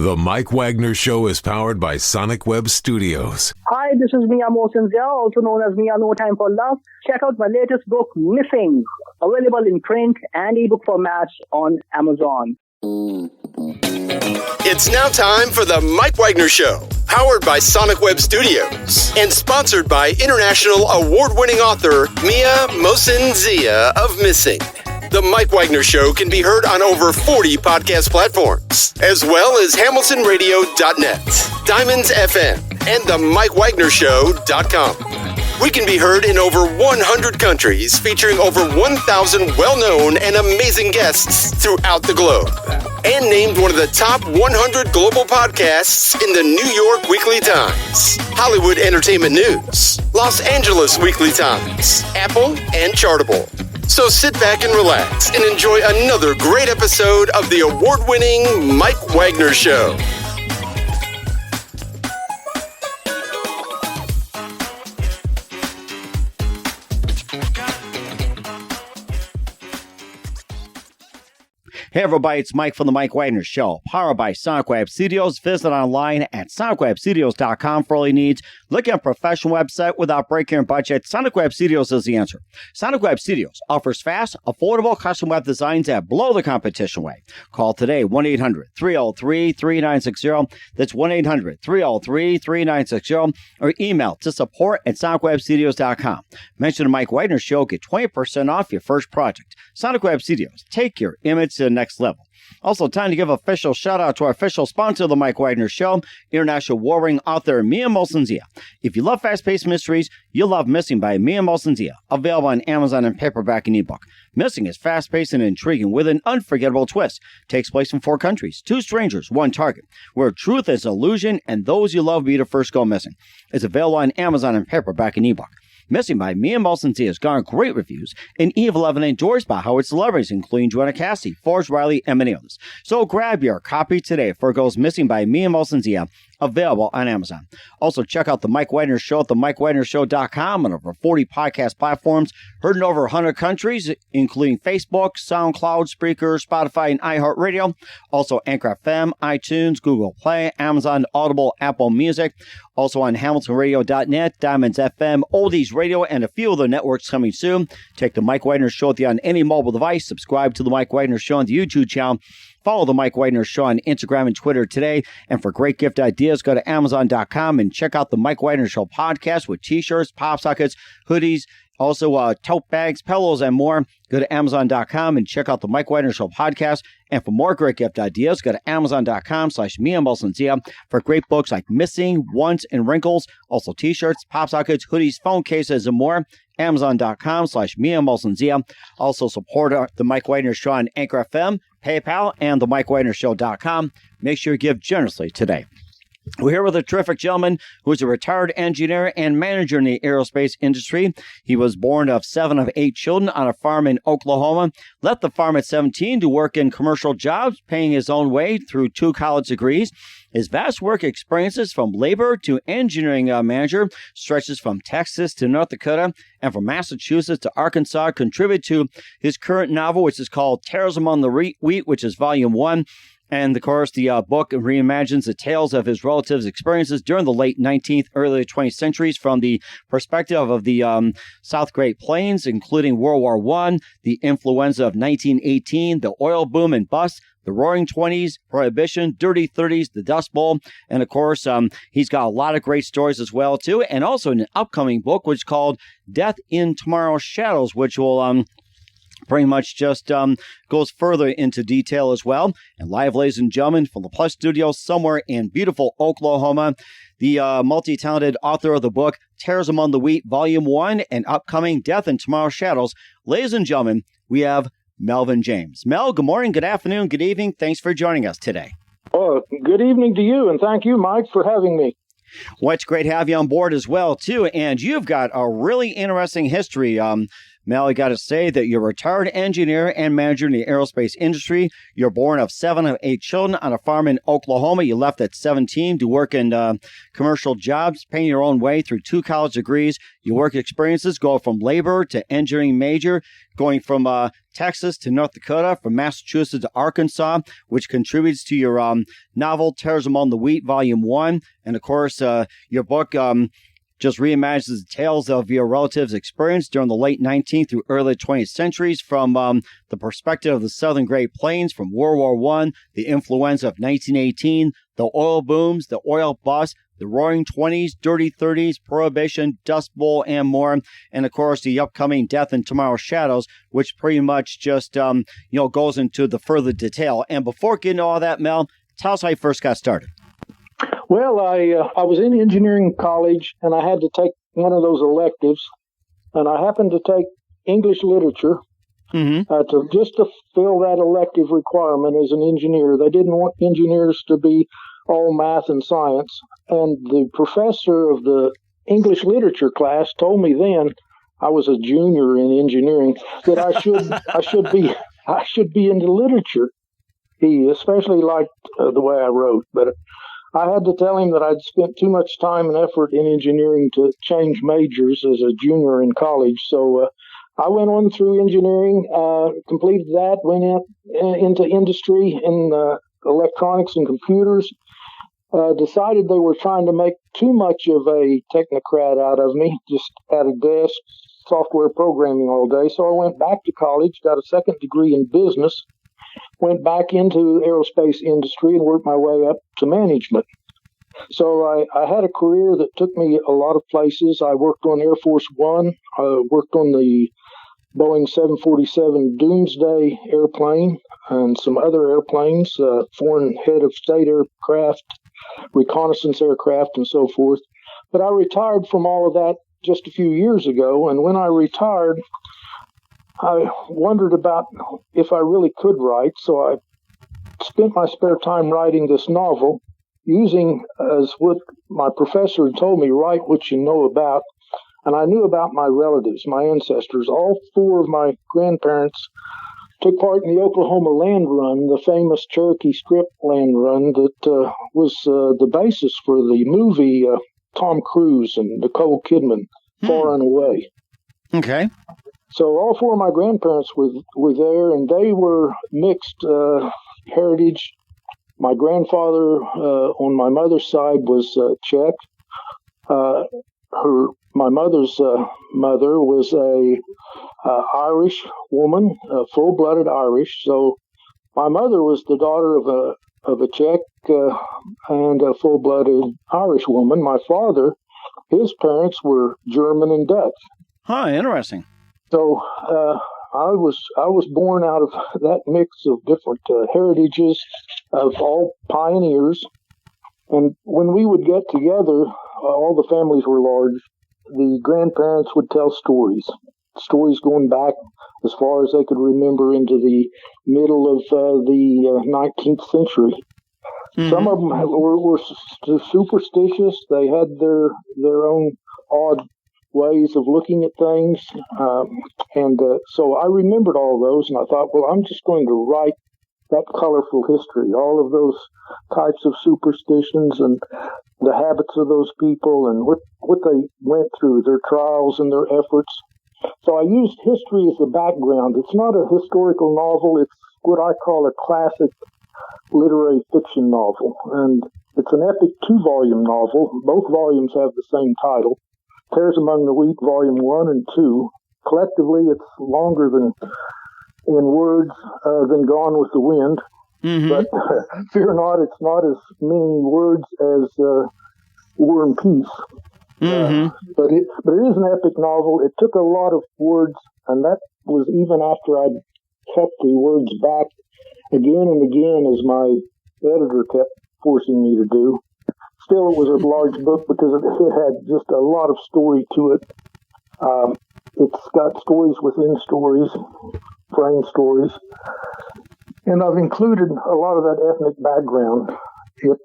The Mike Wagner Show is powered by Sonic Web Studios. Hi, this is Mia Mosinzia, also known as Mia No Time for Love. Check out my latest book, Missing, available in print and ebook formats on Amazon. It's now time for the Mike Wagner Show, powered by Sonic Web Studios and sponsored by international award-winning author Mia Mosinzia of Missing. The Mike Wagner Show can be heard on over 40 podcast platforms, as well as hamiltonradio.net, Diamonds FM, and the MikeWagnerShow.com. We can be heard in over 100 countries, featuring over 1,000 well-known and amazing guests throughout the globe. And named one of the top 100 global podcasts in the New York Weekly Times, Hollywood Entertainment News, Los Angeles Weekly Times, Apple, and Chartable. So sit back and relax and enjoy another great episode of the award-winning Mike Wagner Show. Hey everybody, it's Mike from the Mike Wagner Show, powered by Sonic Web Studios. Visit online at sonicwebstudios.com for all your needs. Look at a professional website without breaking your budget. Sonic Web Studios is the answer. Sonic Web Studios offers fast, affordable custom web designs that blow the competition away. Call today, 1-800-303-3960. That's 1-800-303-3960. Or email to support@sonicwebstudios.com. Mention the Mike Wagner Show, get 20% off your first project. Sonic Web Studios, take your image to the next level. Also, time to give official shout out to our official sponsor of the Mike Wagner Show, international warring author Mia Mosinzia. If you love fast-paced mysteries, you'll love Missing by Mia Mosinzia, available on Amazon in paperback and ebook. Missing is fast-paced and intriguing with an unforgettable twist. Takes place in 4 countries, 2 strangers, 1 target, where truth is illusion and those you love be the first go missing. It's available on Amazon in paperback and ebook. Missing by Mia Mosinzia has garnered great reviews, and Eve11 endorsed by Howard celebrities, including Joanna Cassidy, Forrest Riley, and many others. So grab your copy today for Goes Missing by Mia Mosinzia, available on Amazon. Also, check out the Mike Wagner Show at themikewagnershow.com and over 40 podcast platforms, heard in over 100 countries, including Facebook, SoundCloud, Spreaker, Spotify, and iHeartradio. Also, Anchor FM, iTunes, Google Play, Amazon, Audible, Apple Music. Also on hamiltonradio.net, Diamonds FM, Oldies Radio, and a few other networks coming soon. Take the Mike Wagner Show on any mobile device. Subscribe to the Mike Wagner Show on the YouTube channel. Follow the Mike Wagner Show on Instagram and Twitter today. And for great gift ideas, go to Amazon.com and check out the Mike Wagner Show podcast with t-shirts, pop sockets, hoodies, also tote bags, pillows, and more. Go to Amazon.com and check out the Mike Wagner Show podcast. And for more great gift ideas, go to Amazon.com/Mia Mosinzia for great books like Missing, Once, and Wrinkles. Also t-shirts, pop sockets, hoodies, phone cases, and more. Amazon.com/Mia Mosinzia. Also support the Mike Wagner Show on Anchor FM, PayPal, and the MikeWagnerShow.com. Make sure you give generously today. We're here with a terrific gentleman who is a retired engineer and manager in the aerospace industry. He was born of 7 of 8 children on a farm in Oklahoma. Left the farm at 17 to work in commercial jobs, paying his own way through 2 college degrees. His vast work experiences from labor to engineering manager stretches from Texas to North Dakota and from Massachusetts to Arkansas, contribute to his current novel, which is called Taresamongthewheat, which is volume 1. And, of course, the book reimagines the tales of his relatives' experiences during the late 19th, early 20th centuries from the perspective of the South Great Plains, including World War I, the Influenza of 1918, the oil boom and bust, the Roaring '20s, Prohibition, Dirty '30s, the Dust Bowl, and, of course, he's got a lot of great stories as well, too, and also an upcoming book, which is called Death in Tomorrow's Shadows, which will pretty much just goes further into detail as well. And live, ladies and gentlemen, from the Plus Studio somewhere in beautiful Oklahoma, the multi-talented author of the book, Taresamongthewheat, Volume 1, and upcoming Death in Tomorrow's Shadows. Ladies and gentlemen, we have Melvin James. Mel, good morning, good afternoon, good evening. Thanks for joining us today. Oh, good evening to you, and thank you, Mike, for having me. Well, it's great to have you on board as well, too. And you've got a really interesting history Mel, I got to say that you're a retired engineer and manager in the aerospace industry. You're born of 7 of 8 children on a farm in Oklahoma. You left at 17 to work in commercial jobs, paying your own way through 2 college degrees. Your work experiences go from labor to engineering major, going from Texas to North Dakota, from Massachusetts to Arkansas, which contributes to your novel Taresamongthewheat, Volume 1. And, of course, your book just reimagines the tales of your relatives' experience during the late 19th through early 20th centuries from the perspective of the Southern Great Plains, from World War I, the Influenza of 1918, the oil booms, the oil bust, the Roaring 20s, Dirty 30s, Prohibition, Dust Bowl, and more. And, of course, the upcoming Death in Tomorrow's Shadows, which pretty much just, goes into the further detail. And before getting to all that, Mel, tell us how you first got started. Well, I was in engineering college, and I had to take one of those electives, and I happened to take English literature to fill that elective requirement as an engineer. They didn't want engineers to be all math and science, and the professor of the English literature class told me then, I was a junior in engineering, that I should be into literature. He especially liked the way I wrote, but I had to tell him that I'd spent too much time and effort in engineering to change majors as a junior in college. So I went on through engineering, completed that, went into industry in electronics and computers, decided they were trying to make too much of a technocrat out of me, just at a desk, software programming all day. So I went back to college, got a second degree in business, went back into the aerospace industry and worked my way up to management. So I had a career that took me a lot of places. I worked on Air Force One. I worked on the Boeing 747 Doomsday airplane and some other airplanes, foreign head of state aircraft, reconnaissance aircraft, and so forth. But I retired from all of that just a few years ago, and when I retired, I wondered about if I really could write, so I spent my spare time writing this novel, using as what my professor had told me, write what you know about. And I knew about my relatives, my ancestors. All 4 of my grandparents took part in the Oklahoma land run, the famous Cherokee Strip land run that was the basis for the movie Tom Cruise and Nicole Kidman, Far and Away. Okay. So all 4 of my grandparents were there, and they were mixed heritage. My grandfather on my mother's side was Czech. My mother's mother was a Irish woman, full-blooded Irish. So my mother was the daughter of a Czech and a full-blooded Irish woman. My father, his parents were German and Dutch. Huh, interesting. So I was born out of that mix of different heritages of all pioneers. And when we would get together, all the families were large. The grandparents would tell stories going back as far as they could remember into the middle of the 19th century. Mm-hmm. Some of them were superstitious. They had their own odd ways of looking at things. So I remembered all those, and I thought, well, I'm just going to write that colorful history, all of those types of superstitions and the habits of those people and what they went through, their trials and their efforts. So I used history as a background. It's not a historical novel. It's what I call a classic literary fiction novel. And it's an epic 2-volume novel. Both volumes have the same title, Taresamongthewheat, Volume 1 and 2. Collectively, it's longer than in words than Gone with the Wind. Mm-hmm. But fear not, it's not as many words as War and Peace. Mm-hmm. But it is an epic novel. It took a lot of words, and that was even after I'd kept the words back again and again, as my editor kept forcing me to do. Still, it was a large book because it had just a lot of story to it. It's got stories within stories, frame stories. And I've included a lot of that ethnic background. It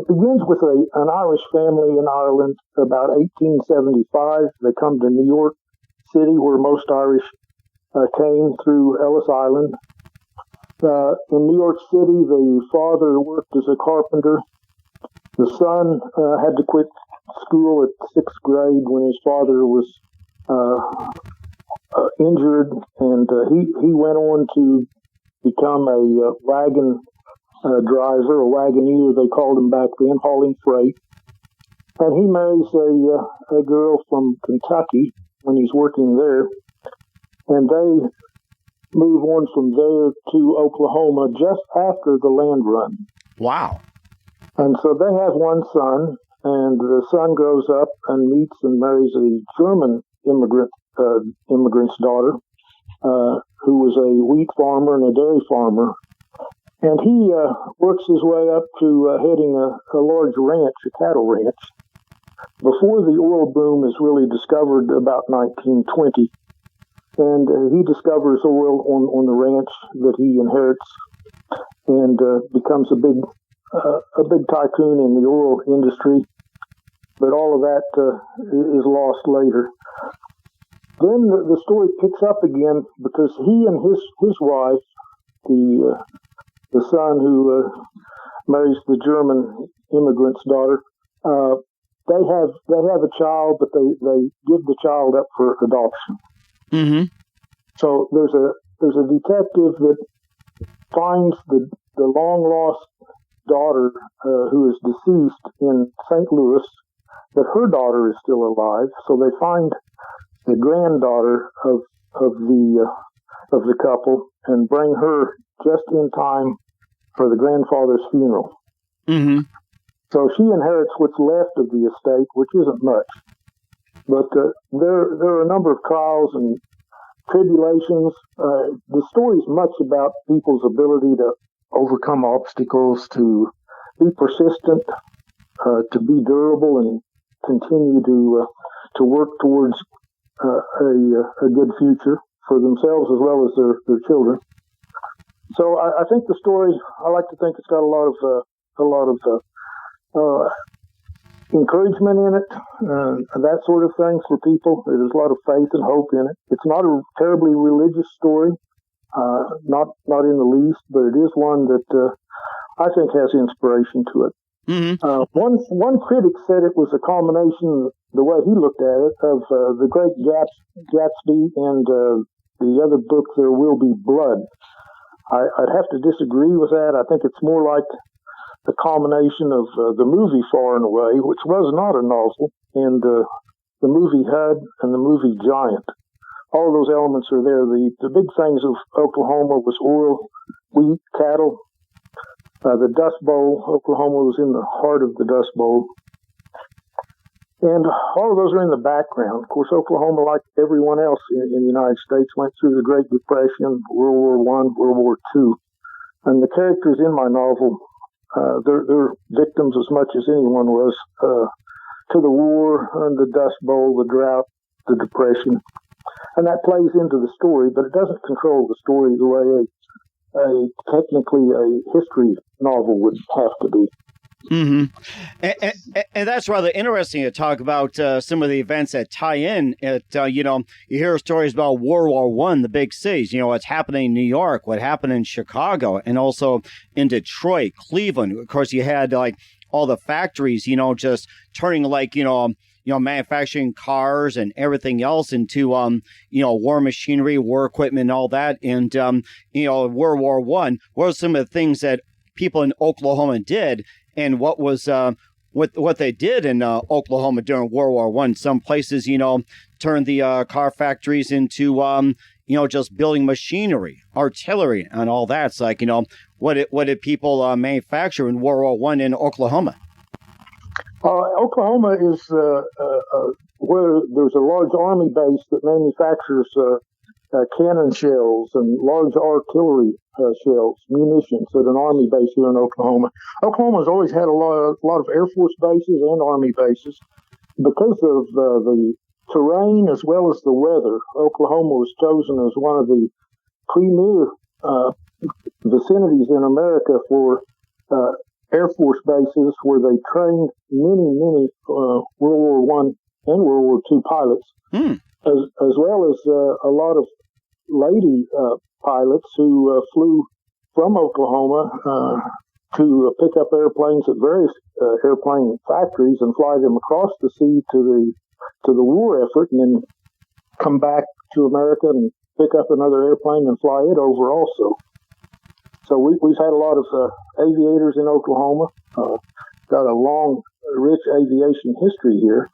begins with an Irish family in Ireland about 1875. They come to New York City, where most Irish came through Ellis Island. In New York City, the father worked as a carpenter. The son had to quit school at 6th grade when his father was injured, and he went on to become a wagon driver, a wagoneer, they called him back then, hauling freight. And he marries a girl from Kentucky when he's working there, and they move on from there to Oklahoma just after the land run. Wow. And so they have one son, and the son grows up and meets and marries a German immigrant's daughter, who was a wheat farmer and a dairy farmer. And he works his way up to heading a large ranch, a cattle ranch, before the oil boom is really discovered about 1920. And he discovers oil on the ranch that he inherits, and becomes a big tycoon in the oil industry. But all of that is lost later. Then the story picks up again because he and his wife, the son who marries the German immigrant's daughter, they have a child, but they give the child up for adoption. Mm-hmm. So there's a detective that finds the long lost daughter who is deceased in St. Louis, but her daughter is still alive. So they find the granddaughter of the couple and bring her just in time for the grandfather's funeral. Mm-hmm. So she inherits what's left of the estate, which isn't much. But there are a number of trials and tribulations. The story is much about people's ability to overcome obstacles, to be persistent, to be durable, and continue to work towards a good future for themselves as well as their children. So I think the story, I like to think it's got a lot of encouragement in it, that sort of thing for people. There's a lot of faith and hope in it. It's not a terribly religious story, not in the least, but it is one that I think has inspiration to it. Mm-hmm. One critic said it was a combination, the way he looked at it, of The Great Gatsby and the other book, There Will Be Blood. I'd have to disagree with that. I think it's more like a combination of the movie Far and Away, which was not a novel, and the movie HUD and the movie Giant. All of those elements are there. The big things of Oklahoma was oil, wheat, cattle. The Dust Bowl, Oklahoma was in the heart of the Dust Bowl. And all of those are in the background. Of course, Oklahoma, like everyone else in the United States, went through the Great Depression, World War I, World War II. And the characters in my novel, they're victims as much as anyone was to the war and the Dust Bowl, the drought, the depression. And that plays into the story, but it doesn't control the story the way technically a history novel would have to be. Mm-hmm. And that's rather interesting to talk about some of the events that tie in. You hear stories about World War I, the big cities, what's happening in New York, what happened in Chicago, and also in Detroit, Cleveland. Of course, you had all the factories, just turning manufacturing cars and everything else into, war machinery, war equipment, and all that. And, World War I, what are some of the things that people in Oklahoma did, and what was what they did in Oklahoma during World War I? Some places, turned the car factories into, just building machinery, artillery, and all that. It's like, what did people manufacture in World War I in Oklahoma? Oklahoma is where there's a large army base that manufactures cannon shells and large artillery shells, munitions at an army base here in Oklahoma. Oklahoma's always had a lot of Air Force bases and army bases. Because of the terrain as well as the weather, Oklahoma was chosen as one of the premier vicinities in America for Air Force bases where they trained many World War I and World War II pilots, as well as a lot of lady pilots who flew from Oklahoma to pick up airplanes at various airplane factories and fly them across the sea to the war effort, and then come back to America and pick up another airplane and fly it over also. So we've had a lot of aviators in Oklahoma. Got a long, rich aviation history here.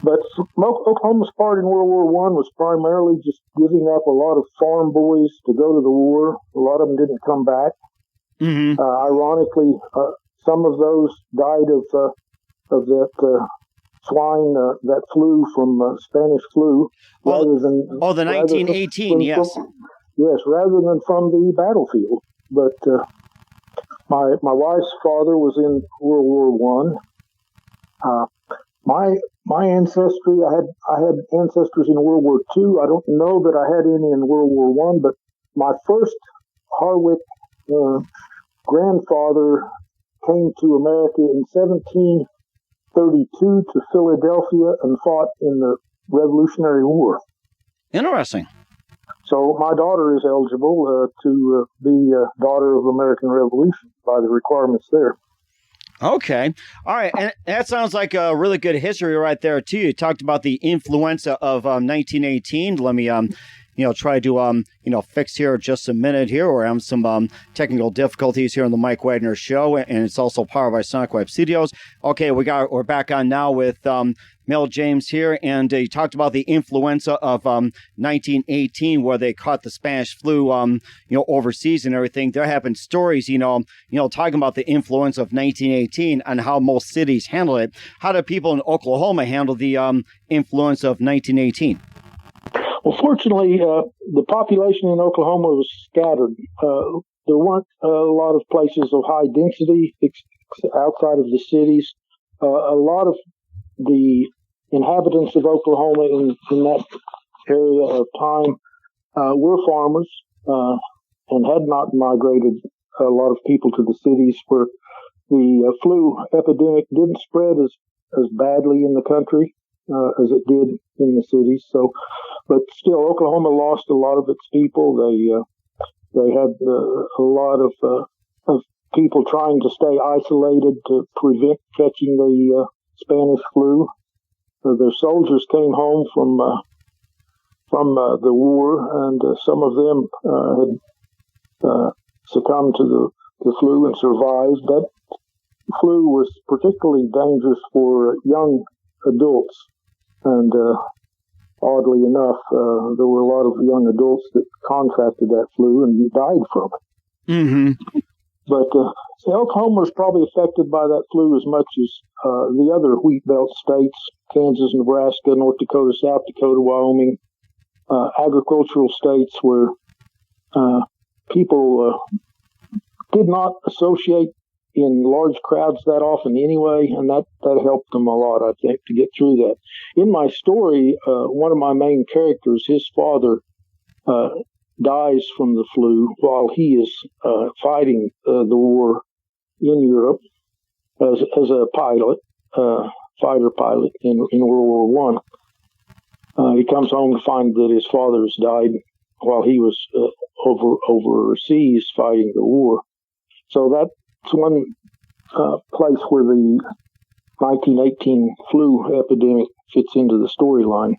But Oklahoma's part in World War I was primarily just giving up a lot of farm boys to go to the war. A lot of them didn't come back. Mm-hmm. Ironically, some of those died of that swine that flew from Spanish flu, rather than the 1918, yes, rather than from the battlefield. But my wife's father was in World War I. My ancestry, I had ancestors in World War II. I don't know that I had any in World War I, but my first Harwick grandfather came to America in 1732 to Philadelphia and fought in the Revolutionary War. Interesting. So my daughter is eligible to be a daughter of American Revolution by the requirements there. Okay. All right. And that sounds like a really good history right there, too. You talked about the influenza of 1918. Let me try to, fix here just a minute here. We're having some technical difficulties here on the Mike Wagner Show, and it's also powered by Sonic Web Studios. Okay, we're back on now with Mel James here, and you talked about the influenza of 1918, where they caught the Spanish flu, overseas and everything. There have been stories, talking about the influenza of 1918 and how most cities handle it. How do people in Oklahoma handle the influenza of 1918? Well, fortunately, the population in Oklahoma was scattered. There weren't a lot of places of high density outside of the cities. A lot of the inhabitants of Oklahoma in that area of time were farmers and had not migrated a lot of people to the cities, where the flu epidemic didn't spread as badly in the country as it did in the cities. So, but still, Oklahoma lost a lot of its people. They had a lot of people trying to stay isolated to prevent catching the Spanish flu. Their soldiers came home from the war, and some of them had succumbed to the flu and survived. That flu was particularly dangerous for young adults, and oddly enough, there were a lot of young adults that contracted that flu and died from it. Mm-hmm. But Oklahoma was probably affected by that flu as much as the other wheat belt states: Kansas, Nebraska, North Dakota, South Dakota, Wyoming, agricultural states where people did not associate in large crowds that often anyway, and that helped them a lot, I think, to get through that. In my story, one of my main characters, his father, dies from the flu while he is fighting the war in Europe as a pilot, fighter pilot in World War I. He comes home to find that his father has died while he was overseas fighting the war. So that's one place where the 1918 flu epidemic fits into the storyline.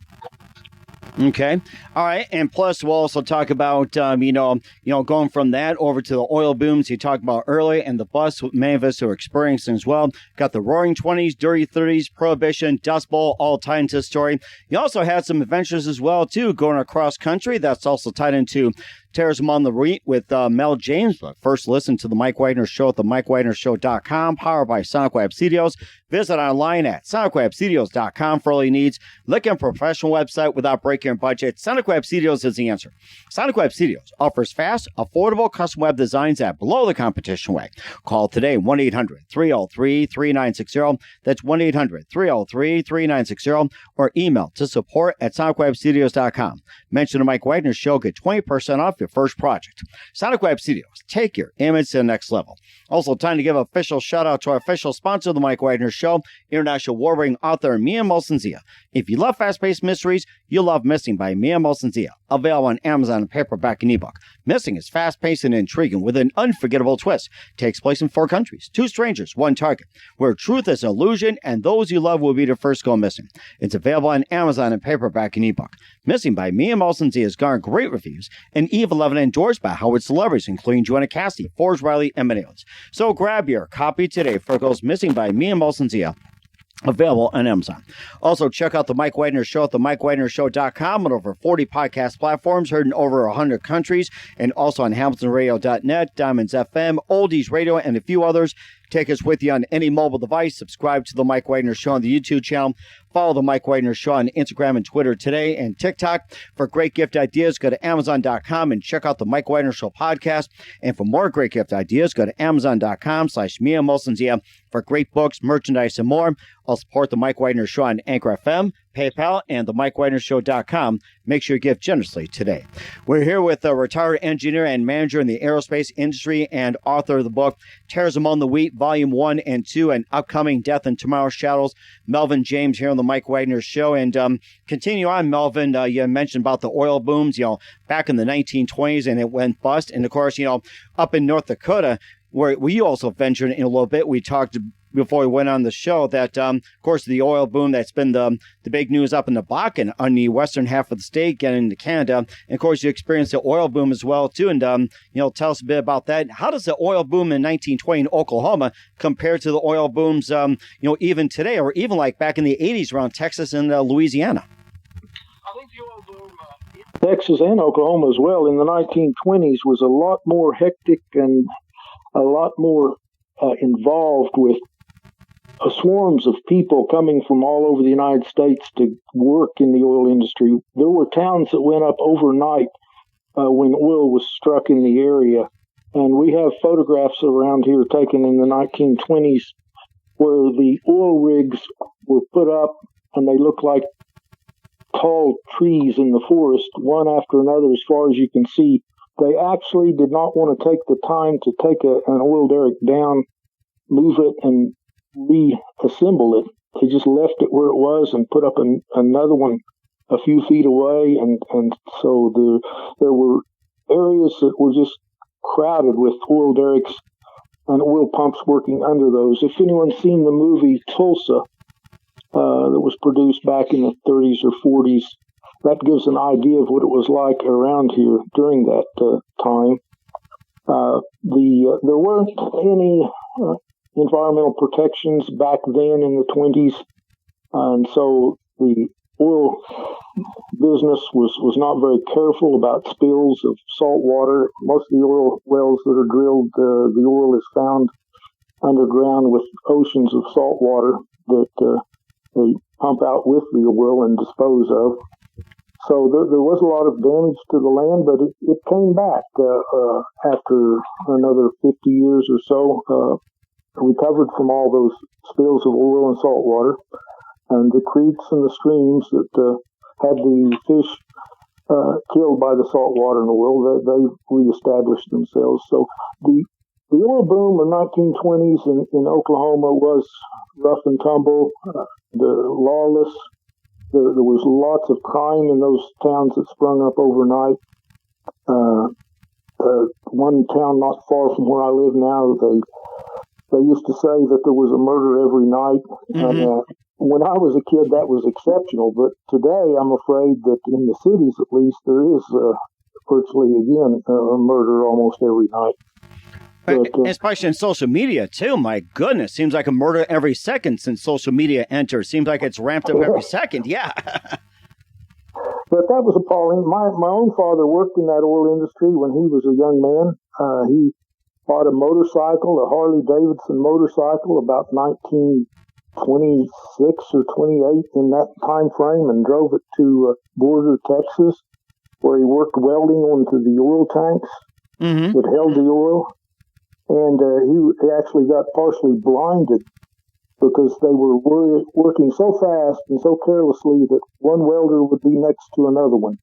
Okay. All right. And plus, we'll also talk about, going from that over to the oil booms you talked about earlier, and the bust many of us are experiencing as well. Got the Roaring 20s, Dirty 30s, Prohibition, Dust Bowl, all tied into the story. You also had some adventures as well, too, going across country. That's also tied into Taresamongthewheat with Mel James. But first, listen to the Mike Wagner Show at the MikeWagnerShow.com, powered by Sonic Web Studios. Visit online at SonicWebStudios.com for all your needs. Looking for a professional website without breaking your budget? Sonic Web Studios is the answer. Sonic Web Studios offers fast, affordable custom web designs at below the competition rate. Call today 1-800-303-3960. That's 1-800-303-3960, or email to support@SonicWebStudios.com. Mention the Mike Wagner Show, get 20% off your first project. Sonic Web Studios, take your image to the next level. Also, time to give an official shout out to our official sponsor of the Mike Wagner Show, international award-winning author Mia Molson-Zia. If you love fast-paced mysteries, you'll love Missing by Mia Molson-Zia. Available on Amazon in paperback and ebook. Missing is fast-paced and intriguing with an unforgettable twist. Takes place in 4 countries, 2 strangers, 1 target, where truth is an illusion and those you love will be the first to go missing. It's available on Amazon in paperback and ebook. Missing by Mia Molson-Z has garnered great reviews, and Eve 11 endorsed by Howard celebrities, including Joanna Cassidy, Forrest Riley, and many others. So grab your copy today for Goes Missing by Mia Molson-Z. Available on Amazon. Also, check out The Mike Wagner Show at themikewagnershow.com on over 40 podcast platforms, heard in over 100 countries, and also on hamiltonradio.net, Diamonds FM, Oldies Radio, and a few others. Take us with you on any mobile device. Subscribe to The Mike Wagner Show on the YouTube channel. Follow The Mike Wagner Show on Instagram and Twitter today and TikTok. For great gift ideas, go to Amazon.com and check out The Mike Wagner Show podcast. And for more great gift ideas, go to Amazon.com/Mia Molson-Z for great books, merchandise, and more. I'll support The Mike Wagner Show on Anchor FM, PayPal, and TheMikeWagnerShow.com. Make sure you give generously today. We're here with a retired engineer and manager in the aerospace industry and author of the book, Taresamongthewheat, Volume 1 and 2, and upcoming Death and Tomorrow's Shadows, Melvin James here on The Mike Wagner Show. And continue on, Melvin, you mentioned about the oil booms, back in the 1920s, and it went bust. And, of course, up in North Dakota, where we also ventured in a little bit, we talked before we went on the show that, of course, the oil boom that's been the big news up in the Bakken on the western half of the state, getting into Canada. And, of course, you experienced the oil boom as well, too. And, tell us a bit about that. How does the oil boom in 1920 in Oklahoma compare to the oil booms, even today, or even like back in the 80s around Texas and Louisiana? I think the oil boom, Texas and Oklahoma as well, in the 1920s was a lot more hectic and a lot more involved with swarms of people coming from all over the United States to work in the oil industry. There were towns that went up overnight when oil was struck in the area. And we have photographs around here taken in the 1920s where the oil rigs were put up and they look like tall trees in the forest, one after another as far as you can see. They actually did not want to take the time to take an oil derrick down, move it, and reassemble it. They just left it where it was and put up another one a few feet away. And so there were areas that were just crowded with oil derricks and oil pumps working under those. If anyone's seen the movie Tulsa that was produced back in the 30s or 40s, that gives an idea of what it was like around here during that time. There weren't any environmental protections back then in the 20s, and so the oil business was not very careful about spills of salt water. Most of the oil wells that are drilled, the oil is found underground with oceans of salt water that they pump out with the oil and dispose of. So there was a lot of damage to the land, but it came back after another 50 years or so, recovered from all those spills of oil and salt water. And the creeks and the streams that had the fish killed by the salt water and oil, they reestablished themselves. So the oil boom of 1920s in Oklahoma was rough and tumble, lawless. There was lots of crime in those towns that sprung up overnight. One town not far from where I live now, they used to say that there was a murder every night. Mm-hmm. When I was a kid, that was exceptional. But today, I'm afraid that in the cities, at least, there is virtually, again, a murder almost every night. Especially in social media, too. My goodness. Seems like a murder every second since social media entered. Seems like it's ramped up every second. Yeah. But that was appalling. My own father worked in that oil industry when he was a young man. He bought a motorcycle, a Harley-Davidson motorcycle, about 1926 or 28 in that time frame, and drove it to Border, Texas, where he worked welding onto the oil tanks that held the oil. And he actually got partially blinded because they were working so fast and so carelessly that one welder would be next to another one.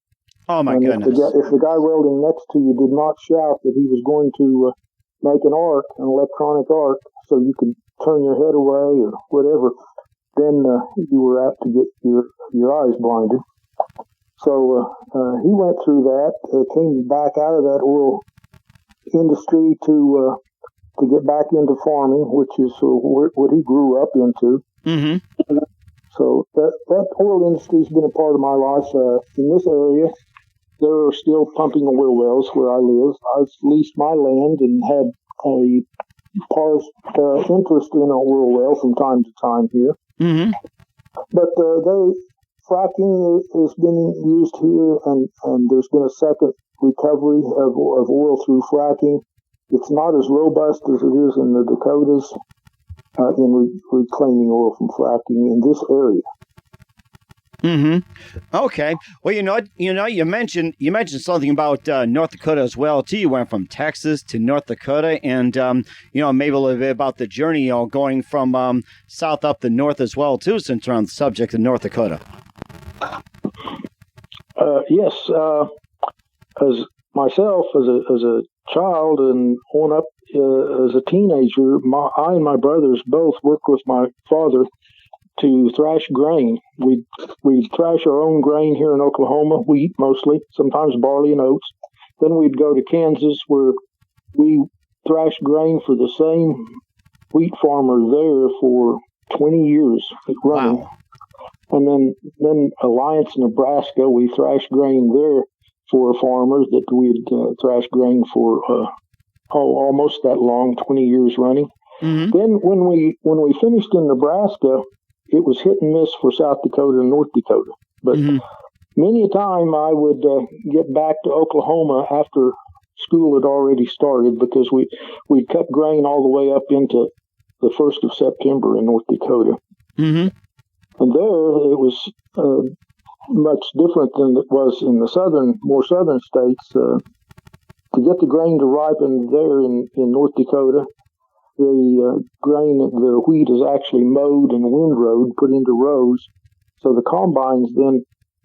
Oh, my goodness. If the guy welding next to you did not shout that he was going to make an electronic arc, so you could turn your head away or whatever, then you were apt to get your eyes blinded. So he went through that, came back out of that oil industry to get back into farming, which is what he grew up into. Mm-hmm. So that oil industry has been a part of my life. In this area, there are still pumping oil wells where I live. I've leased my land and had a interest in an oil well from time to time here. Mm-hmm. But fracking has been used here, and there's been a second recovery of oil through fracking. It's not as robust as it is in the Dakotas in reclaiming oil from fracking in this area. Mm-hmm. Okay. Well, you mentioned something about North Dakota as well too. You went from Texas to North Dakota, and maybe a little bit about the journey, going from south up the north as well too, since we're on the subject of North Dakota. Yes. As myself, as a child and on up as a teenager, I and my brothers both worked with my father to thrash grain. We'd thrash our own grain here in Oklahoma, wheat mostly, sometimes barley and oats. Then we'd go to Kansas, where we thrashed grain for the same wheat farmer there for 20 years running. Wow. And then Alliance, Nebraska, we thrashed grain there for farmers that we'd thrashed grain for almost that long, 20 years running. Mm-hmm. Then when we finished in Nebraska, it was hit and miss for South Dakota and North Dakota. But many a time I would get back to Oklahoma after school had already started, because we'd cut grain all the way up into the 1st of September in North Dakota. Mm-hmm. And there it was much different than it was in the more southern states. To get the grain to ripen there in North Dakota, the grain, the wheat is actually mowed and windrowed, put into rows. So the combines then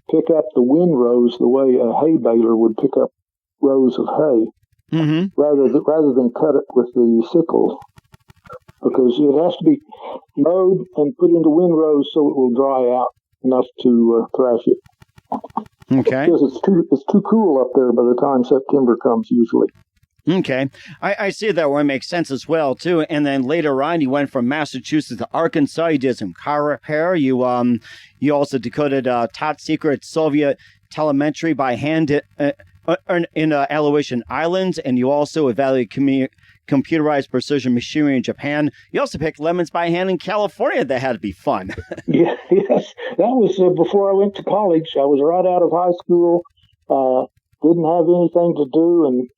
pick up the windrows the way a hay baler would pick up rows of hay, rather than cut it with the sickle, because it has to be mowed and put into windrows so it will dry out enough to thrash it. Okay. Because it's too cool up there by the time September comes usually. Okay. I see that one makes sense as well, too. And then later on, you went from Massachusetts to Arkansas. You did some car repair. You also decoded top secret Soviet telemetry by hand in Aleutian Islands. And you also evaluated computerized precision machinery in Japan. You also picked lemons by hand in California. That had to be fun. Yes. That was before I went to college. I was right out of high school. Didn't have anything to do, and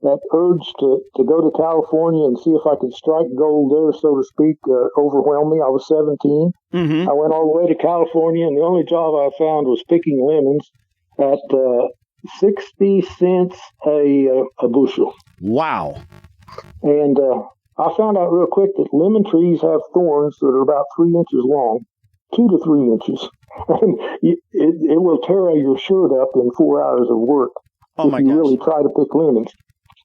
that urge to go to California and see if I could strike gold there, so to speak, overwhelmed me. I was 17. Mm-hmm. I went all the way to California, and the only job I found was picking lemons at 60 cents a bushel. Wow. And I found out real quick that lemon trees have thorns that are about 3 inches long, 2 to 3 inches. And it will tear your shirt up in 4 hours of work if you really try to pick lemons,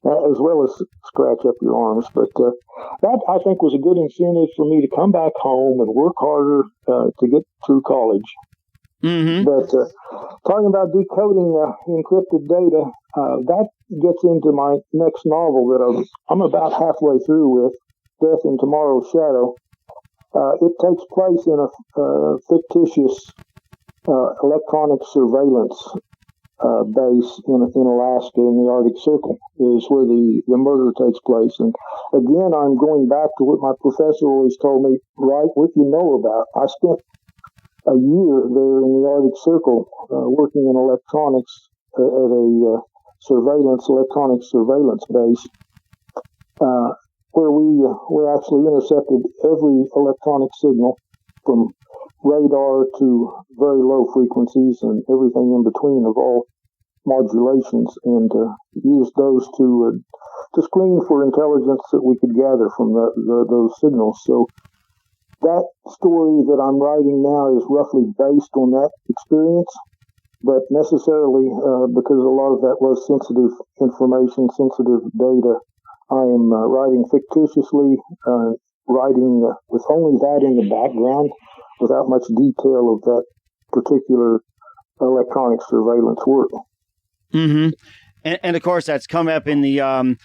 as well as scratch up your arms. But that, I think, was a good incentive for me to come back home and work harder to get through college. Mm-hmm. But talking about decoding encrypted data, that gets into my next novel that I'm about halfway through with, Death in Tomorrow's Shadow. It takes place in a fictitious electronic surveillance base in Alaska, in the Arctic Circle, is where the murder takes place. And again, I'm going back to what my professor always told me: write what you know about. I spent a year there in the Arctic Circle working in electronics at a electronic surveillance base, where we actually intercepted every electronic signal from radar to very low frequencies and everything in between of all modulations, and used those to screen for intelligence that we could gather from those signals. So that story that I'm writing now is roughly based on that experience, but necessarily because a lot of that was sensitive information, sensitive data, I am writing fictitiously, writing with only that in the background, without much detail of that particular electronic surveillance work. Mm-hmm. And of course, that's come up in the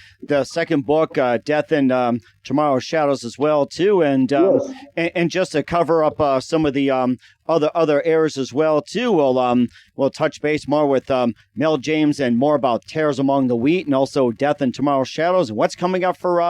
second book, Death and Tomorrow's Shadows, as well too. And Yes. and just to cover up some of the other errors as well too, we'll touch base more with Mel James and more about Tares Among the Wheat, and also Death and Tomorrow's Shadows, and what's coming up for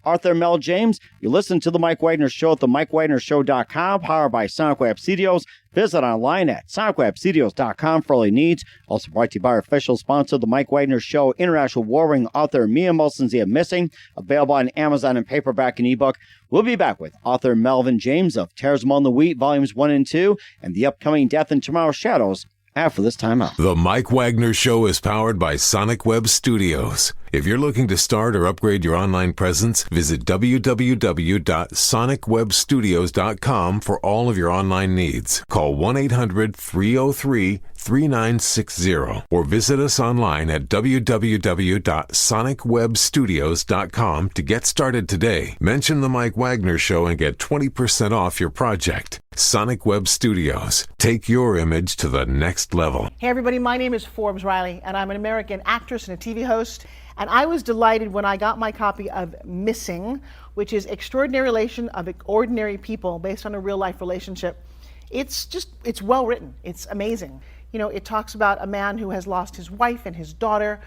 Arthur Mel James. You listen to the Mike Wagner Show at the MikeWagnerShow.com, powered by Sonic Web Studios. Visit online at sonicwebstudios.com for all your needs. Also brought to you by our official sponsor, the Mike Wagner Show, international war ring author Mia Molson's Missing, available on Amazon in paperback and ebook. We'll be back with author Melvin James of Tares Among the Wheat, Volumes 1 and 2, and the upcoming Death and Tomorrow's Shadows after this time out. The Mike Wagner Show is powered by Sonic Web Studios. If you're looking to start or upgrade your online presence, visit www.sonicwebstudios.com for all of your online needs. Call 1-800-303-3960 or visit us online at www.sonicwebstudios.com to get started today. Mention the Mike Wagner Show and get 20% off your project. Sonic Web Studios. Take your image to the next level. Hey everybody, my name is Forbes Riley, and I'm an American actress and a TV host. And I was delighted when I got my copy of Missing, which is Extraordinary Relation of Ordinary People based on a real life relationship. It's well written. It's amazing. You know, it talks about a man who has lost his wife and his daughter,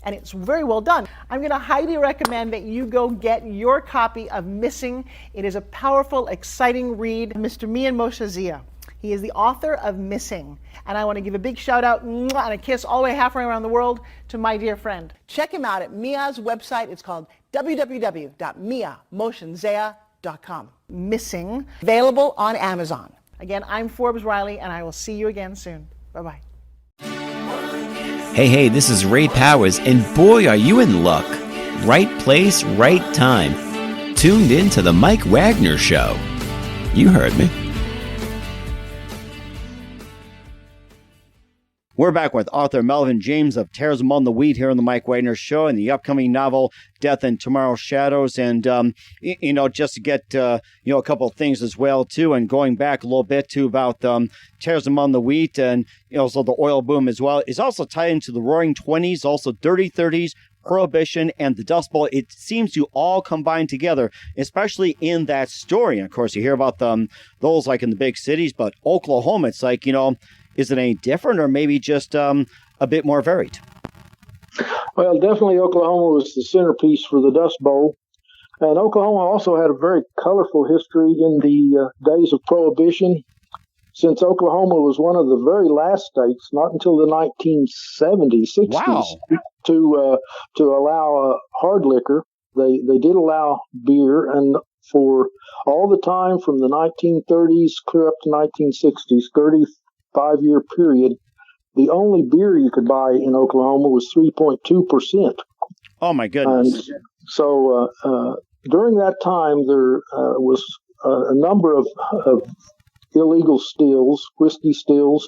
and it's very well done. I'm going to highly recommend that you go get your copy of Missing. It is a powerful, exciting read. Mr. Mian Moshe Zia. He is the author of Missing. And I want to give a big shout out and a kiss all the way halfway around the world to my dear friend. Check him out at Mia's website. It's called www.miamoshenzea.com. Missing, available on Amazon. Again, I'm Forbes Riley, and I will see you again soon. Bye-bye. Hey, this is Ray Powers, and boy, are you in luck. Right place, right time. Tuned in to the Mike Wagner Show. You heard me. We're back with author Melvin James of Tares Among the Wheat here on the Mike Wagner Show, and the upcoming novel Death and Tomorrow's Shadows. And just to get a couple of things as well too, and going back a little bit to about Tares Among the Wheat, and also the oil boom as well, is also tied into the Roaring '20s, also Dirty '30s, Prohibition, and the Dust Bowl. It seems to all combine together, especially in that story. And of course, you hear about those like in the big cities, but Oklahoma, it's like, is it any different, or maybe just a bit more varied? Well, definitely Oklahoma was the centerpiece for the Dust Bowl. And Oklahoma also had a very colorful history in the days of Prohibition, since Oklahoma was one of the very last states, not until the 1970s, 60s, wow, to allow hard liquor. They did allow beer, and for all the time from the 1930s clear up to 1960s, 35-year period, the only beer you could buy in Oklahoma was 3.2%. Oh, my goodness. And so during that time, there was a number of illegal stills, whiskey stills,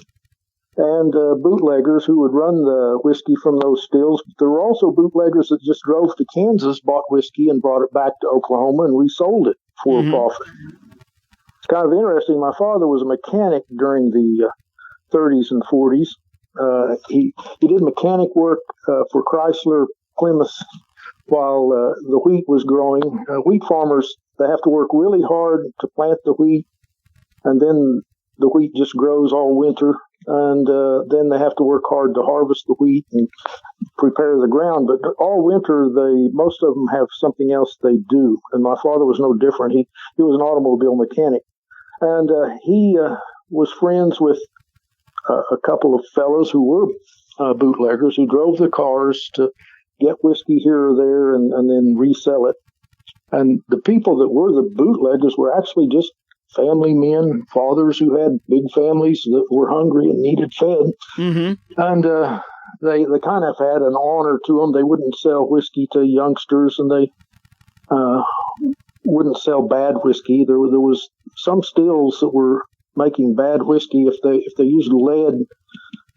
and bootleggers who would run the whiskey from those stills. There were also bootleggers that just drove to Kansas, bought whiskey, and brought it back to Oklahoma and resold it for a profit. It's kind of interesting. My father was a mechanic during the 30s and 40s. He did mechanic work for Chrysler, Plymouth, while the wheat was growing. Wheat farmers, they have to work really hard to plant the wheat, and then the wheat just grows all winter, and then they have to work hard to harvest the wheat and prepare the ground. But all winter, most of them have something else they do, and my father was no different. He was an automobile mechanic, and he was friends with a couple of fellows who were bootleggers, who drove the cars to get whiskey here or there and then resell it. And the people that were the bootleggers were actually just family men, fathers who had big families that were hungry and needed fed. Mm-hmm. And they kind of had an honor to them. They wouldn't sell whiskey to youngsters, and they wouldn't sell bad whiskey. There was some stills that were making bad whiskey if they used lead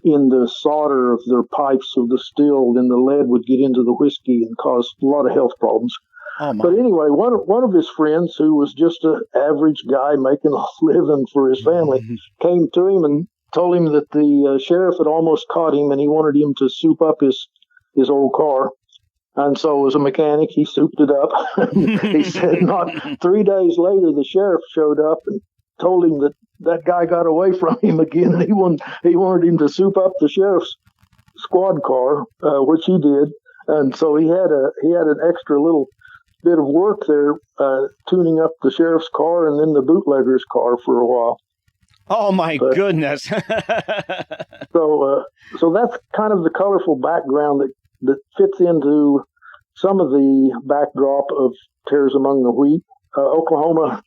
in the solder of their pipes of the still, then the lead would get into the whiskey and cause a lot of health problems. Oh, but anyway, one of his friends, who was just an average guy making a living for his family, came to him and told him that the sheriff had almost caught him, and he wanted him to soup up his old car. And so, as a mechanic, he souped it up. He said, not 3 days later, the sheriff showed up and told him that guy got away from him again, and he wanted him to soup up the sheriff's squad car, which he did. And so he had an extra little bit of work there, tuning up the sheriff's car and then the bootlegger's car for a while. Oh my goodness! So that's kind of the colorful background that fits into some of the backdrop of Tares Among the Wheat. Oklahoma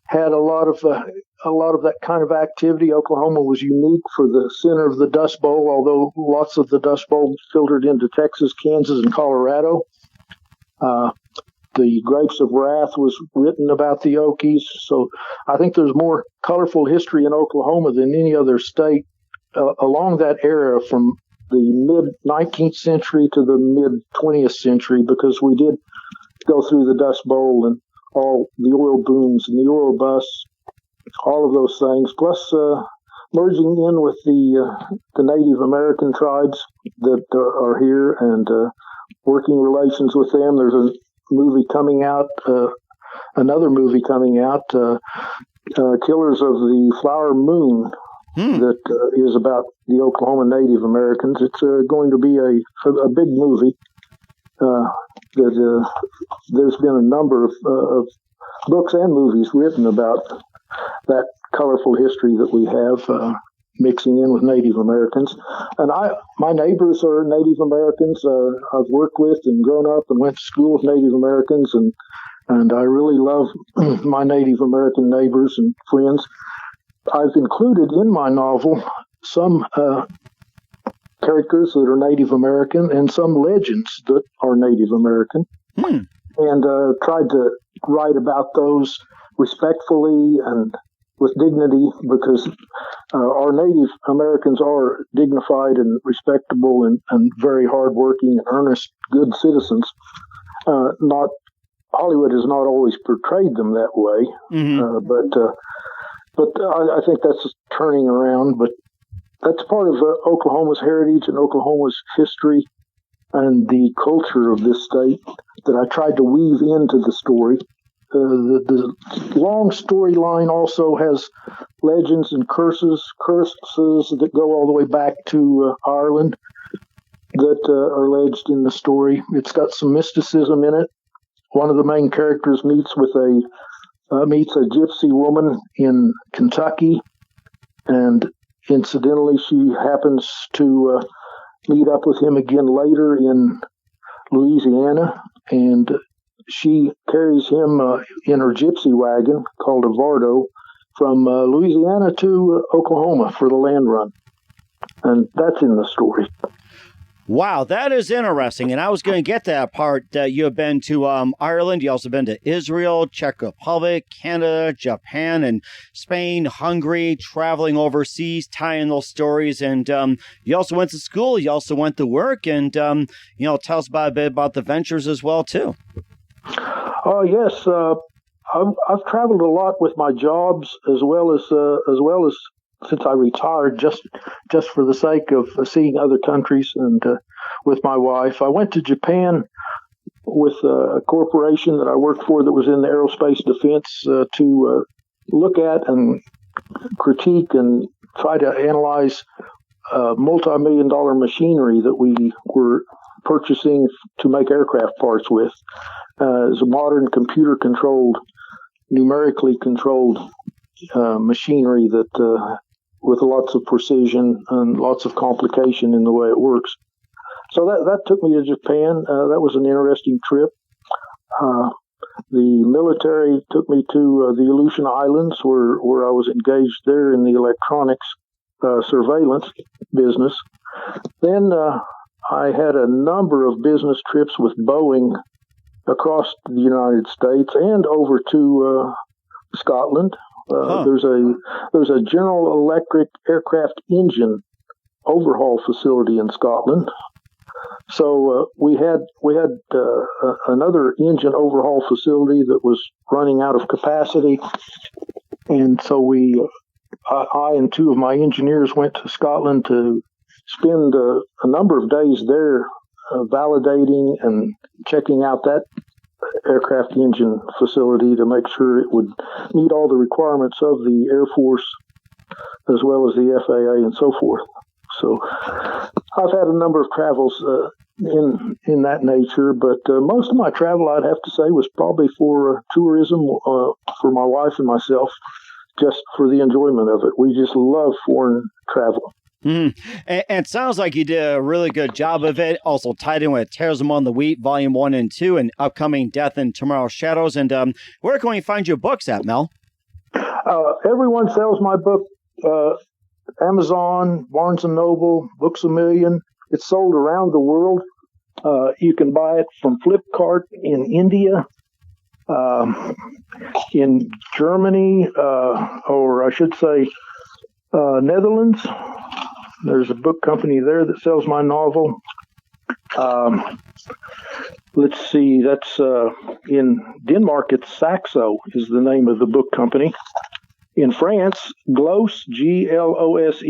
had a lot of that kind of activity. Oklahoma was unique for the center of the Dust Bowl, although lots of the Dust Bowl filtered into Texas, Kansas, and Colorado. The Grapes of Wrath was written about the Okies, so I think there's more colorful history in Oklahoma than any other state along that era, from the mid-19th century to the mid-20th century, because we did go through the Dust Bowl and all the oil booms and the oil busts, all of those things, plus merging in with the Native American tribes that are here and working relations with them. There's a movie coming out, another movie coming out, Killers of the Flower Moon, that is about the Oklahoma Native Americans. It's going to be a big movie. There's been a number of books and movies written about that colorful history that we have, mixing in with Native Americans. And my neighbors are Native Americans. I've worked with and grown up and went to school with Native Americans, and I really love my Native American neighbors and friends. I've included in my novel some characters that are Native American and some legends that are Native American, and tried to write about those respectfully and with dignity, because our Native Americans are dignified and respectable and very hardworking and earnest, good citizens. Hollywood has not always portrayed them that way, but I think that's turning around. But that's part of Oklahoma's heritage and Oklahoma's history and the culture of this state that I tried to weave into the story. The long storyline also has legends and curses that go all the way back to Ireland that are alleged in the story. It's got some mysticism in it. One of the main characters meets a gypsy woman in Kentucky, and incidentally, she happens to meet up with him again later in Louisiana, and she carries him in her gypsy wagon called a Vardo from Louisiana to Oklahoma for the land run. And that's in the story. Wow, that is interesting. And I was going to get that part. You have been to Ireland. You also been to Israel, Czech Republic, Canada, Japan, and Spain, Hungary, traveling overseas, tying those stories. And you also went to school. You also went to work. And, tell us a bit about the ventures as well, too. Oh, yes. I've traveled a lot with my jobs as well as since I retired, just for the sake of seeing other countries and with my wife. I went to Japan with a corporation that I worked for that was in the aerospace defense to look at and critique and try to analyze multi-million-dollar machinery that we were purchasing to make aircraft parts with. It's a modern computer-controlled, numerically controlled machinery that with lots of precision and lots of complication in the way it works. So that took me to Japan. That was an interesting trip. The military took me to the Aleutian Islands, where I was engaged there in the electronics surveillance business. Then I had a number of business trips with Boeing across the United States and over to Scotland. There's a General Electric aircraft engine overhaul facility in Scotland. So we had another engine overhaul facility that was running out of capacity, and so we I and two of my engineers went to Scotland to spend a number of days there validating and checking out that aircraft engine facility to make sure it would meet all the requirements of the Air Force as well as the FAA and so forth. So I've had a number of travels in that nature, but most of my travel, I'd have to say, was probably for tourism for my wife and myself, just for the enjoyment of it. We just love foreign travel. Mm-hmm. And it sounds like you did a really good job of it. Also tied in with Taresamongthewheat, Volume 1 and 2, and upcoming Death in Tomorrow's Shadows. And where can we find your books at, Mel? Everyone sells my book. Amazon, Barnes & Noble, Books A Million. It's sold around the world. You can buy it from Flipkart in India, in Germany, or I should say Netherlands. There's a book company there that sells my novel. Let's see, that's in Denmark, it's Saxo is the name of the book company. In France, Glose, Glose,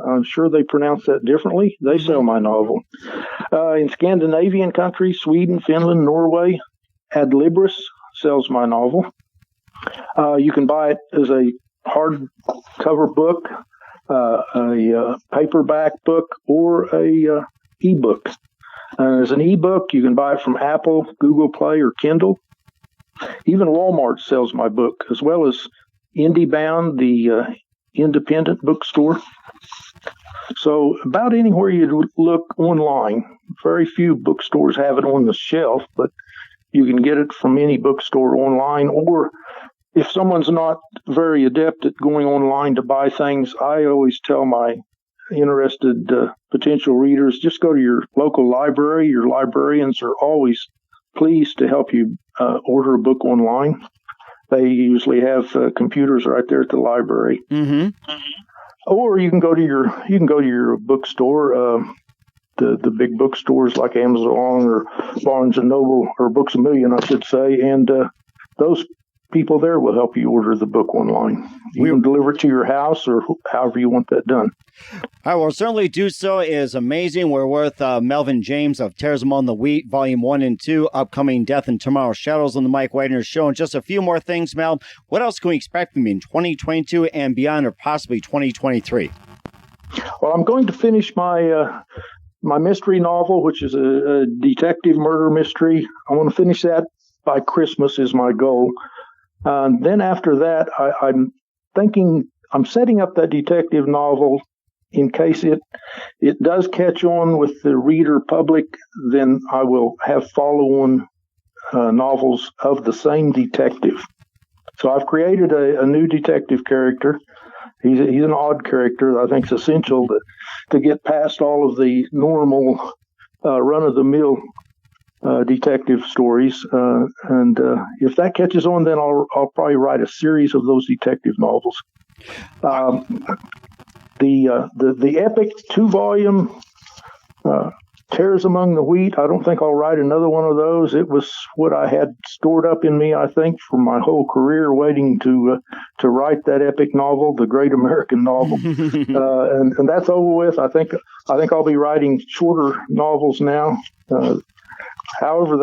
I'm sure they pronounce that differently. They sell my novel. In Scandinavian countries, Sweden, Finland, Norway, Adlibris sells my novel. You can buy it as a hardcover book, a paperback book, or a ebook. As an ebook, you can buy it from Apple, Google Play, or Kindle. Even Walmart sells my book, as well as IndieBound, the independent bookstore. So about anywhere you look online, very few bookstores have it on the shelf, but you can get it from any bookstore online. Or if someone's not very adept at going online to buy things, I always tell my interested potential readers, just go to your local library. Your librarians are always pleased to help you order a book online. They usually have computers right there at the library. Mm-hmm. Or you can go to your bookstore, the big bookstores like Amazon or Barnes and Noble or Books A Million, I should say, and those people there will help you order the book online. You can deliver it to your house or however you want that done. I will certainly do so. It is amazing. We're with Melvin James of Taresamongthewheat, Volume 1 and 2, upcoming Death in Tomorrow's Shadows on the Mike Wagner Show. And just a few more things, Mel. What else can we expect from you in 2022 and beyond, or possibly 2023? Well, I'm going to finish my mystery novel, which is a detective murder mystery. I want to finish that by Christmas is my goal. Then after that, I'm setting up that detective novel in case it does catch on with the reader public. Then I will have follow-on novels of the same detective. So I've created a new detective character. He's an odd character. I think it's essential to get past all of the normal run-of-the-mill detective stories, and if that catches on, then I'll probably write a series of those detective novels. The epic 2-volume Taresamongthewheat, I don't think I'll write another one of those. It was what I had stored up in me, I think, for my whole career, waiting to write that epic novel, the Great American Novel, and that's over with. I think I'll be writing shorter novels now. However,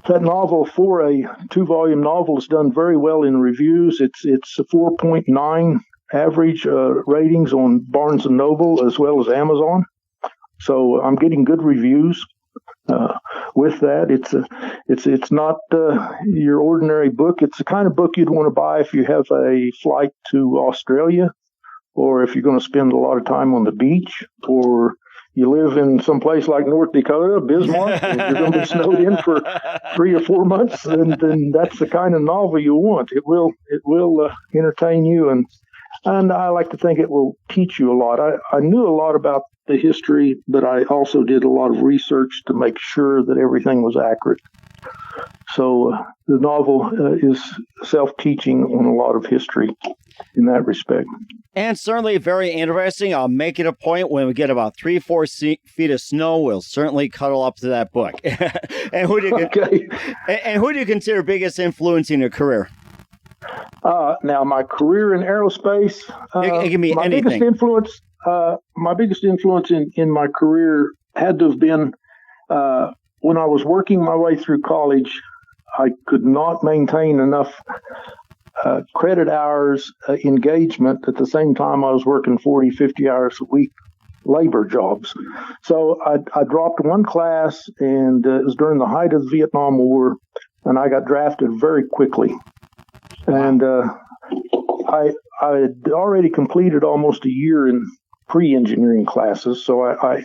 that novel, for a 2-volume novel, is done very well in reviews. It's a 4.9 average ratings on Barnes & Noble as well as Amazon. So I'm getting good reviews with that. It's not your ordinary book. It's the kind of book you'd want to buy if you have a flight to Australia, or if you're going to spend a lot of time on the beach, or you live in some place like North Dakota, Bismarck, and you're going to be snowed in for 3 or 4 months, then that's the kind of novel you want. It will entertain you, and I like to think it will teach you a lot. I knew a lot about the history, but I also did a lot of research to make sure that everything was accurate. So the novel is self-teaching on a lot of history in that respect. And certainly very interesting. I'll make it a point when we get about 3-4 feet of snow, we'll certainly cuddle up to that book. And who do you consider biggest influence in your career? Now, my career in aerospace, it can be anything. My biggest influence in my career had to have been when I was working my way through college. I could not maintain enough credit hours engagement at the same time I was working 40, 50 hours a week labor jobs. So I dropped one class, and it was during the height of the Vietnam War, and I got drafted very quickly. And I had already completed almost a year in pre-engineering classes, so I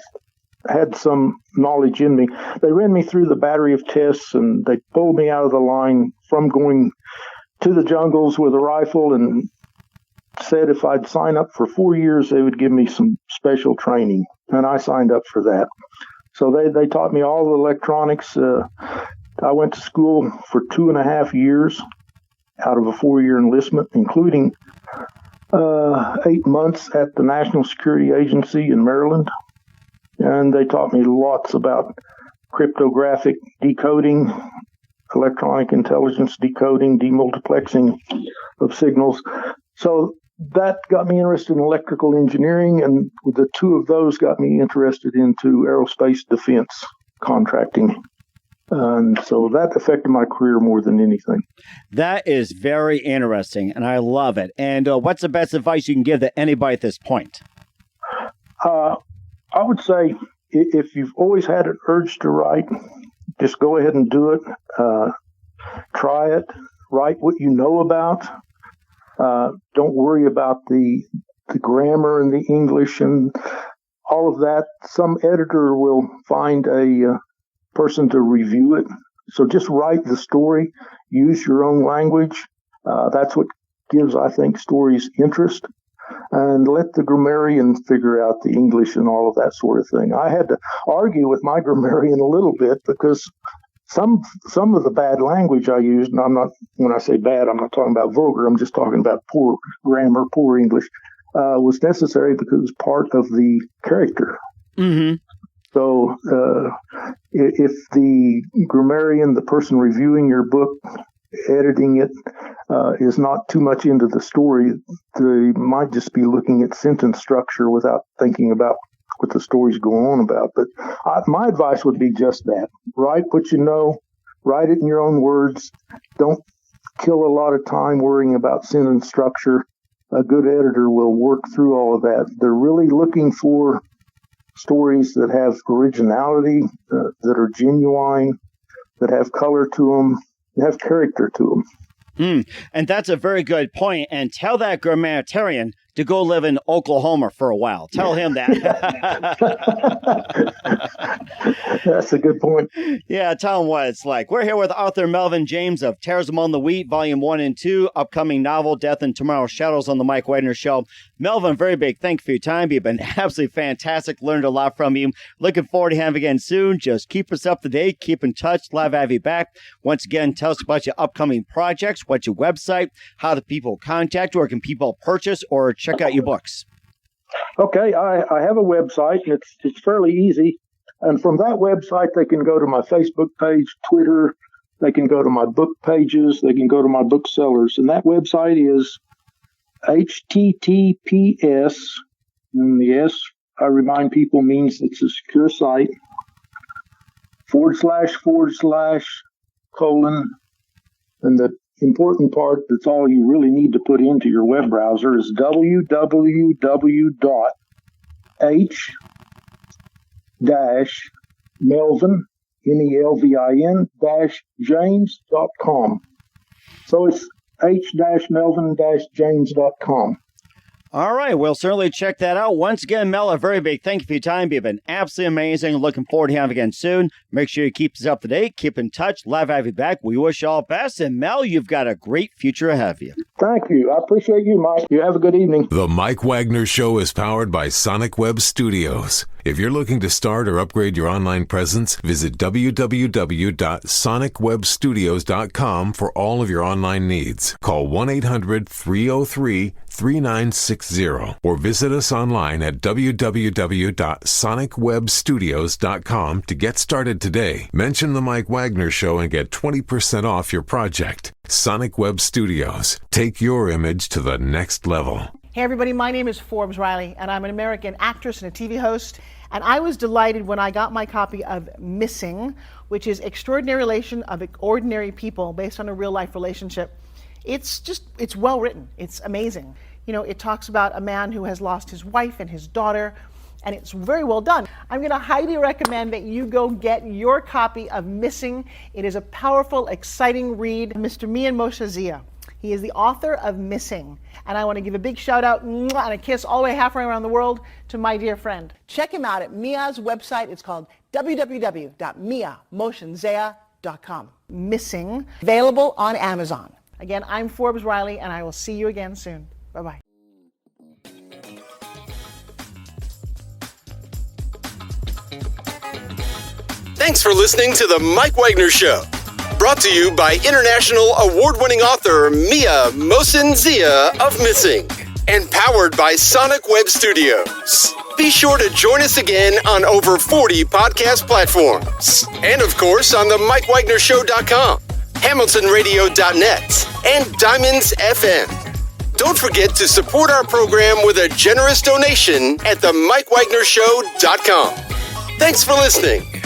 had some knowledge in me. They ran me through the battery of tests, and they pulled me out of the line from going to the jungles with a rifle, and said if I'd sign up for 4 years, they would give me some special training. And I signed up for that. So they taught me all the electronics. I went to school for 2.5 years out of a 4-year enlistment, including 8 months at the National Security Agency in Maryland. And they taught me lots about cryptographic decoding, electronic intelligence decoding, demultiplexing of signals. So that got me interested in electrical engineering, and the two of those got me interested into aerospace defense contracting. And so that affected my career more than anything. That is very interesting, and I love it. And what's the best advice you can give to anybody at this point? I would say if you've always had an urge to write, just go ahead and do it. Try it. Write what you know about. Don't worry about the grammar and the English and all of that. Some editor will find a person to review it. So just write the story. Use your own language. That's what gives, I think, stories interest. And let the grammarian figure out the English and all of that sort of thing. I had to argue with my grammarian a little bit because some of the bad language I used, and I'm not, when I say bad, I'm not talking about vulgar, I'm just talking about poor grammar, poor English, was necessary because it was part of the character. Mm-hmm. So if the grammarian, the person reviewing your book, editing it, is not too much into the story, they might just be looking at sentence structure without thinking about what the story's going on about. But my advice would be just that. Write what you know. Write it in your own words. Don't kill a lot of time worrying about sentence structure. A good editor will work through all of that. They're really looking for stories that have originality, that are genuine, that have color to them, that have character to them. And that's a very good point. And tell that grammarian to go live in Oklahoma for a while. Tell him that. That's a good point. Yeah, tell him what it's like. We're here with author Melvin James of *Taresamongthewheat*, Volume 1 and 2, upcoming novel, Death and Tomorrow's Shadows on the Mike Wagner Show. Melvin, very big thank you for your time. You've been absolutely fantastic. Learned a lot from you. Looking forward to having you again soon. Just keep us up to date. Keep in touch. Love to have you back. Once again, tell us about your upcoming projects, what's your website, how do people contact you, or can people purchase or check out your books? Okay, I have a website, and it's fairly easy. And from that website, they can go to my Facebook page, Twitter. They can go to my book pages. They can go to my booksellers. And that website is HTTPS, and the S, I remind people, means it's a secure site, / and the important part, that's all you really need to put into your web browser, is www.h-melvin, melvin-james.com. So it's h-melvin-james.com. All right, we'll certainly check that out. Once again, Mel, a very big thank you for your time. You've been absolutely amazing. Looking forward to having you again soon. Make sure you keep us up to date. Keep in touch. Love to have you back. We wish you all the best. And Mel, you've got a great future ahead of you. Thank you. I appreciate you, Mike. You have a good evening. The Mike Wagner Show is powered by Sonic Web Studios. If you're looking to start or upgrade your online presence, visit www.sonicwebstudios.com for all of your online needs. Call 1-800-303-3960 or visit us online at www.sonicwebstudios.com to get started today. Mention the Mike Wagner Show and get 20% off your project. Sonic Web Studios. Take your image to the next level. Hey everybody, my name is Forbes Riley, and I'm an American actress and a TV host. And I was delighted when I got my copy of Missing, which is Extraordinary Relation of Ordinary People based on a real life relationship. It's well written. It's amazing. You know, it talks about a man who has lost his wife and his daughter, and it's very well done. I'm going to highly recommend that you go get your copy of Missing. It is a powerful, exciting read. Mr. Mian Moshe Zia. He is the author of Missing. And I want to give a big shout out and a kiss all the way halfway around the world to my dear friend. Check him out at Mia's website. It's called www.miamotionzea.com. Missing, available on Amazon. Again, I'm Forbes Riley, and I will see you again soon. Bye-bye. Thanks for listening to The Mike Wagner Show. Brought to you by international award-winning author Mia Mohsen-Zia of Missing. And powered by Sonic Web Studios. Be sure to join us again on over 40 podcast platforms. And of course on the MikeWagnerShow.com, HamiltonRadio.net, and Diamonds FM. Don't forget to support our program with a generous donation at the MikeWagnerShow.com. Thanks for listening.